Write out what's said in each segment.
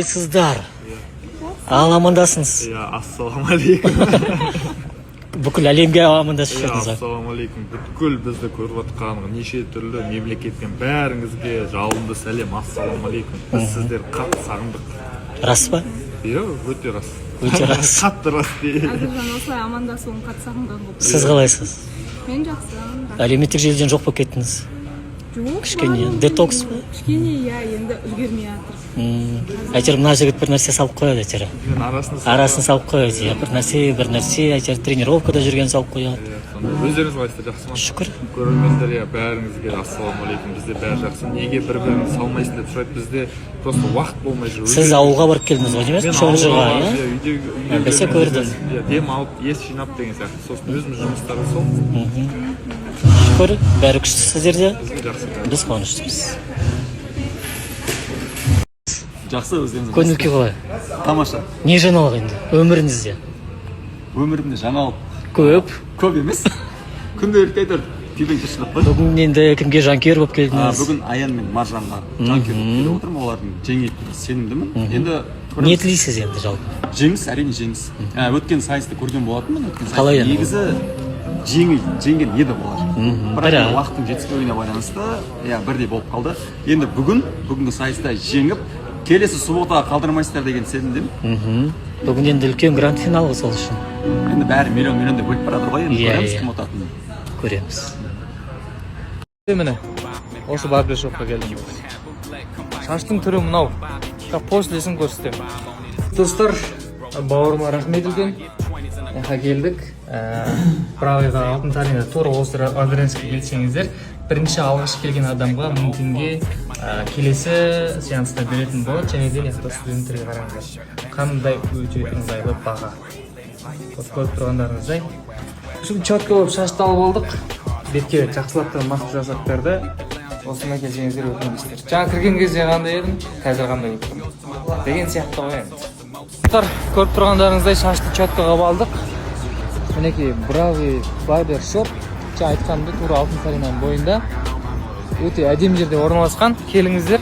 Сыздар. Ал амандасыңыз. Ассалаумалейкум. Бүкіл әлемге амандасып жатырсыз. Ассалаумалейкум. Бүткіл бізді көріп отқан неше түрлі мемлекеттен бәріңізге жалынды сәлем. Ассалаумалейкум. Біз сіздер қатты сағындық. Рас па? Өте рас. Өте рас. Қатты рас дейді. Әзіржан осылай амандасуын қатты сағынған болып. Сіз қалайсыз? Мен жақсы. Әлеуметтік желіден жоқ болып кеттіңіз. Жоқ. Кішкене детокс па? Кішкене енді үлгермей жатыр. Әйтеуір мына жігіт бір нәрсе салып қояды әйтеуір. Арасын салып қояды. Бір нәрсе әйтеуір тренировкада жүрген салып қояды. Өздеріңіз қалайсыздар, жақсы ма? Шүкір. Көрермендер, бәріңізге ассалаумалейкум. Бізде бәрі жақсы. Неге бір-бірін салмайсың деп сұрайды. Бізде просто уақыт болмай жүр. Сіз ауылға барып келдіңіз ғой дейміз? Шоңжыға, иә? Бәсе көрдім. Дем алып, ес жинап деген сияқты. Сосын өзіміз жұмыстары сол. Шүкір, бәрі күшті сіздерде. Біз қуаныштымыз. Жақсы, өздеріңіз. Көңіл күй қалай? Тамаша. Не жаңалық енді? Өміріңізде? Өмірімде жаңалық Көп емес. Күнделікті әйтеуір күйбең тіршілік қой. Бүгін енді кімге жанкүйер болып келдіңіз? Бүгін Аян мен Маржанға жанкүйер болып келіп отырмын. Олардың жеңетініне сенімдімін. Енді Не тілейсіз енді жалпы? жеңіс, әрине жеңіс. Өткен сайысты көрген болатынмын. Қалай енді? Негізі жеңген еді олар. Бірақ уақыттың жетіспеуіне байланысты бірдей болып қалды. Енді бүгінгі сайыста жеңіп, келесі субботаға қалдырмайсыздар деген сенімдемін. Бүгін енді үлкен гранд финал сол үшін. Енді бәрі миллион деп бөліп баратыр ғой, енді көреміз кім ұтатынын. Көреміз. Міне, осы барбершопқа келдім. Шаштың түрі мынау. Послесін көрсетемін. Достар, бауырыма рахмет үлкен. Яқа келдік. Правыйға алтын тарина тура осы адресске келсеңіздер, бірінші алғаш келген адамға 1000 теңге келесі сеанста беретін болады, және де яқта студенттерге қараңыздар. Қандай өте ыңғайлы баға. Көріп тұрғандарыңыздай. Четко болып шашты алып алдық. Бетке жақсылап маска жасап берді. Осыма келсеңіздер өтініңіздер. Жаңа кірген кезде қандай едім, қазір қандай едім деген сияқты ғой енді. Көріп тұрғандарыңыздай шашты четко қылып алдық. Мінекей Бравый Барбер Шоп, айтқанымда тура алтын саринаның бойында өте әдемі жерде орналасқан. Келіңіздер.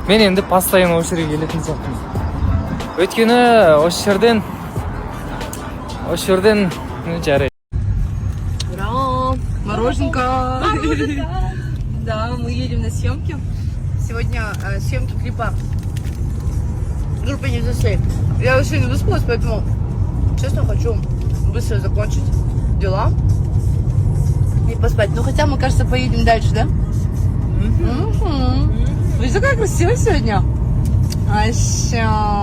Мен енді постоянно осы жерге келетін сияқтымын. Өйткені осы жерден жарайды. Ура! Мороженка! Да, мы едем на съемки. Сегодня съемки клипа группы «Не засей». Я вообще не выспалась, поэтому, честно, хочу быстро закончить дела и поспать. Ну, хотя мы, кажется, поедем дальше, да? Видите, какая красивая сегодня? Аща.